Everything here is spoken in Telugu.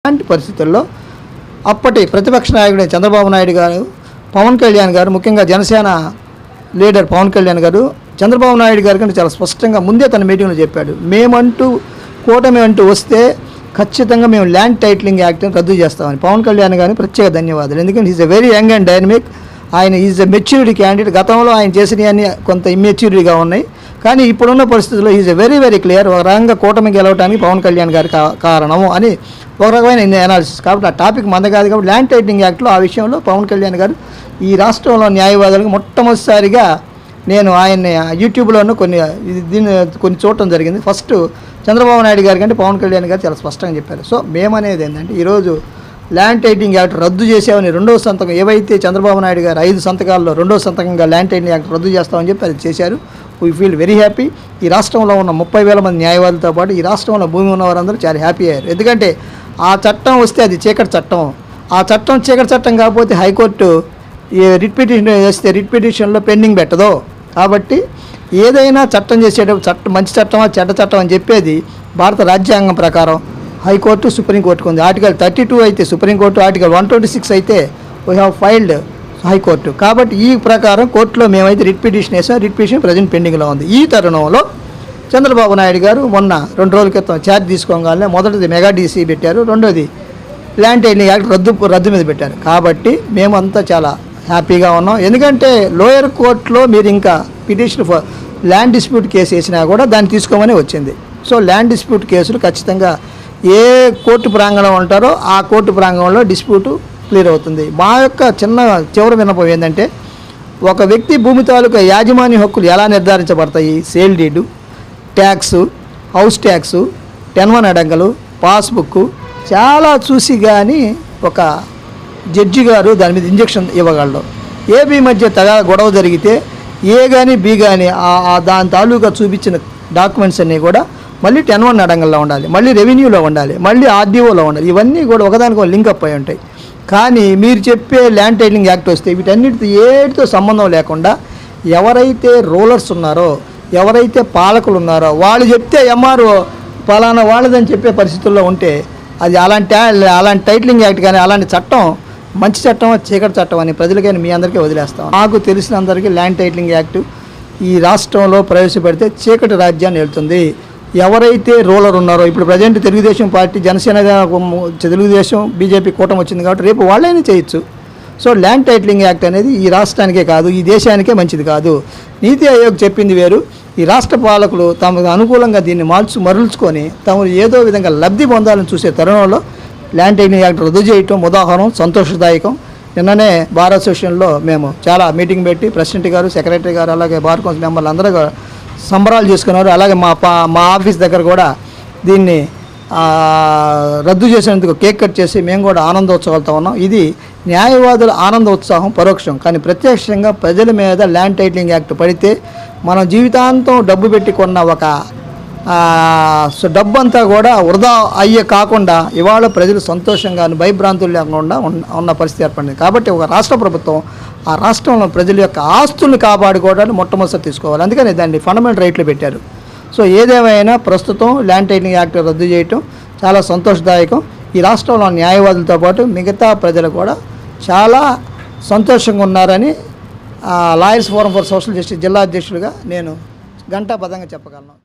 అలాంటి పరిస్థితుల్లో అప్పటి ప్రతిపక్ష నాయకుడు చంద్రబాబు నాయుడు గారు, పవన్ కళ్యాణ్ గారు, ముఖ్యంగా జనసేన లీడర్ పవన్ కళ్యాణ్ గారు చంద్రబాబు నాయుడు గారి కంటే చాలా స్పష్టంగా ముందే తన మీటింగ్లో చెప్పాడు, మేమంటూ కూటమి అంటూ వస్తే ఖచ్చితంగా మేము ల్యాండ్ టైటిలింగ్ యాక్ట్ని రద్దు చేస్తామని. పవన్ కళ్యాణ్ గారిని ప్రత్యేక ధన్యవాదాలు. ఎందుకంటే is a very young and dynamic. ఆయన ఈజ్ ఎ మెచ్యూరిటీ క్యాండిడేట్. గతంలో ఆయన చేసినవన్నీ కొంత ఇమ్మెచ్యూరిటీగా ఉన్నాయి, కానీ ఇప్పుడున్న పరిస్థితుల్లో is a very very clear. ఒక రకంగా కూటమి గెలవడానికి పవన్ కళ్యాణ్ గారి కారణము అని ఒక రకమైన అనాలిసిస్. కాబట్టి ఆ టాపిక్ మంద కాదు. కాబట్టి ల్యాండ్ టైటిలింగ్ యాక్ట్లో ఆ విషయంలో పవన్ కళ్యాణ్ గారు ఈ రాష్ట్రంలో న్యాయవాదులకు మొట్టమొదటిసారిగా నేను ఆయన్ని యూట్యూబ్లోనూ కొన్ని చూడటం జరిగింది. ఫస్ట్ చంద్రబాబు నాయుడు గారి కంటే పవన్ కళ్యాణ్ గారు చాలా స్పష్టంగా చెప్పారు. సో మేమనేది ఏంటంటే ఈరోజు ల్యాండ్ టైటిలింగ్ యాక్ట్ రద్దు చేసామని రెండవ సంతకం ఏవైతే చంద్రబాబు నాయుడు గారు 5 సంతకాల్లో రెండవ సంతకంగా ల్యాండ్ టైటిలింగ్ యాక్ట్ రద్దు చేస్తామని చెప్పి అది చేశారు. We feel very happy. ఈ రాష్ట్రంలో ఉన్న 30,000 మంది న్యాయవాదులతో పాటు ఈ రాష్ట్రంలో భూమి ఉన్న వారందరూ చాలా హ్యాపీ అయ్యారు. ఎందుకంటే ఆ చట్టం వస్తే అది చీకటి చట్టం. ఆ చట్టం చీకటి చట్టం కాకపోతే హైకోర్టు రిట్ పిటిషన్ వేస్తే రిట్ పిటిషన్లో పెండింగ్ పెట్టదో. కాబట్టి ఏదైనా చట్టం చేసేటప్పుడు మంచి చట్టమా చెడ్డ చట్టం అని చెప్పేది భారత రాజ్యాంగం ప్రకారం హైకోర్టు సుప్రీంకోర్టుకు ఉంది. ఆర్టికల్ 32 అయితే సుప్రీంకోర్టు, ఆర్టికల్ 126 అయితే వీ హ్యావ్ ఫైల్డ్ హైకోర్టు. కాబట్టి ఈ ప్రకారం కోర్టులో మేమైతే రిట్ పిటిషన్ వేసాం. రిట్ పిటిషన్ ప్రజెంట్ పెండింగ్లో ఉంది. ఈ తరుణంలో చంద్రబాబు నాయుడు గారు మొన్న 2 రోజుల క్రితం ఛార్జ్ తీసుకోగానే మొదటిది మెగా డీసీ పెట్టారు, రెండోది ల్యాండ్ టైటిలింగ్ యాక్ట్ రద్దు మీద పెట్టారు. కాబట్టి మేమంతా చాలా హ్యాపీగా ఉన్నాం. ఎందుకంటే లోయర్ కోర్టులో మీరు ఇంకా పిటిషన్ ల్యాండ్ డిస్ప్యూట్ కేసు వేసినా కూడా దాన్ని తీసుకోమని వచ్చింది. సో ల్యాండ్ డిస్ప్యూట్ కేసులు ఖచ్చితంగా ఏ కోర్టు ప్రాంగణం ఉంటారో ఆ కోర్టు ప్రాంగణంలో డిస్ప్యూటు క్లియర్ అవుతుంది. మా యొక్క చివరి విన్నపం ఏంటంటే ఒక వ్యక్తి భూమి తాలూకా యాజమాన్య హక్కులు ఎలా నిర్ధారించబడతాయి? Sale deed, tax, house tax, 10(1) అడంగలు, పాస్బుక్ చాలా చూసి కానీ ఒక జడ్జి గారు దాని మీద ఇంజక్షన్ ఇవ్వగలడు. ఏబీ మధ్య గొడవ జరిగితే ఏ కానీ బి కానీ దాని తాలూకా చూపించిన డాక్యుమెంట్స్ అన్నీ కూడా మళ్ళీ 10(1) అడంగల్లో ఉండాలి, మళ్ళీ రెవెన్యూలో ఉండాలి, మళ్ళీ ఆర్డీఓలో ఉండాలి. ఇవన్నీ కూడా ఒకదానికి లింకప్ అయి ఉంటాయి. కానీ మీరు చెప్పే ల్యాండ్ టైటిలింగ్ యాక్ట్ వస్తే వీటన్నిటితో ఏటితో సంబంధం లేకుండా ఎవరైతే రూలర్స్ ఉన్నారో, ఎవరైతే పాలకులు ఉన్నారో వాళ్ళు చెప్తే ఎంఆర్ఓ పలానా వాళ్ళదని చెప్పే పరిస్థితుల్లో ఉంటే అది అలాంటి టైటిలింగ్ యాక్ట్ కానీ అలాంటి చట్టం మంచి చట్టం చీకటి చట్టం అని ప్రజలకైనా మీ అందరికీ వదిలేస్తాం. నాకు తెలిసిన అందరికీ ల్యాండ్ టైటిలింగ్ యాక్ట్ ఈ రాష్ట్రంలో ప్రవేశపెడితే చీకటి రాజ్యాన్ని వెళ్తుంది. ఎవరైతే రూలర్ ఉన్నారో ఇప్పుడు present Telugu Desam party, Janasena, Telugu Desam, BJP కూటమి వచ్చింది కాబట్టి రేపు వాళ్ళైనా చేయొచ్చు. సో ల్యాండ్ టైటిలింగ్ యాక్ట్ అనేది ఈ రాష్ట్రానికే కాదు, ఈ దేశానికే మంచిది కాదు. నీతి ఆయోగ్ చెప్పింది వేరు. ఈ రాష్ట్ర పాలకులు తమకు అనుకూలంగా దీన్ని మరల్చుకొని తమను ఏదో విధంగా లబ్ధి పొందాలని చూసే తరుణంలో ల్యాండ్ టైటిలింగ్ యాక్ట్ రద్దు చేయటం ఉదాహరణ సంతోషదాయకం. నిన్ననే బార్ అసోసియేషన్లో మేము చాలా మీటింగ్ పెట్టి ప్రెసిడెంట్ గారు, సెక్రటరీ గారు, అలాగే బార్ కౌన్సిల్ మెంబర్లు అందరూ సంబరాలు చేసుకున్నారు. అలాగే మా ఆఫీస్ దగ్గర కూడా దీన్ని రద్దు చేసినందుకు కేక్ కట్ చేసి మేము కూడా ఆనందోత్సవాలతో ఉన్నాం. ఇది న్యాయవాదుల ఆనందోత్సాహం పరోక్షం, కానీ ప్రత్యక్షంగా ప్రజల మీద ల్యాండ్ టైటిలింగ్ యాక్ట్ పడితే మనం జీవితాంతం డబ్బు పెట్టి కొన్న ఒక డబ్బు అంతా కూడా వృధా అయ్యే కాకుండా ఇవాళ ప్రజలు సంతోషంగా భయభ్రాంతులు లేకుండా ఉన్న పరిస్థితి ఏర్పడింది. కాబట్టి ఒక రాష్ట్ర ప్రభుత్వం ఆ రాష్ట్రంలో ప్రజల యొక్క ఆస్తుల్ని కాపాడుకోవడానికి మొట్టమొదటి తీసుకోవాలి. అందుకని దాన్ని ఫండమెంటల్ రైట్లు పెట్టారు. సో ఏదేమైనా ప్రస్తుతం ల్యాండ్ టైటిలింగ్ యాక్ట్ రద్దు చేయటం చాలా సంతోషదాయకం. ఈ రాష్ట్రంలో న్యాయవాదులతో పాటు మిగతా ప్రజలు కూడా చాలా సంతోషంగా ఉన్నారని lawyers forum for social justice జిల్లా అధ్యక్షులుగా నేను ఘంటాపథంగా చెప్పగలను.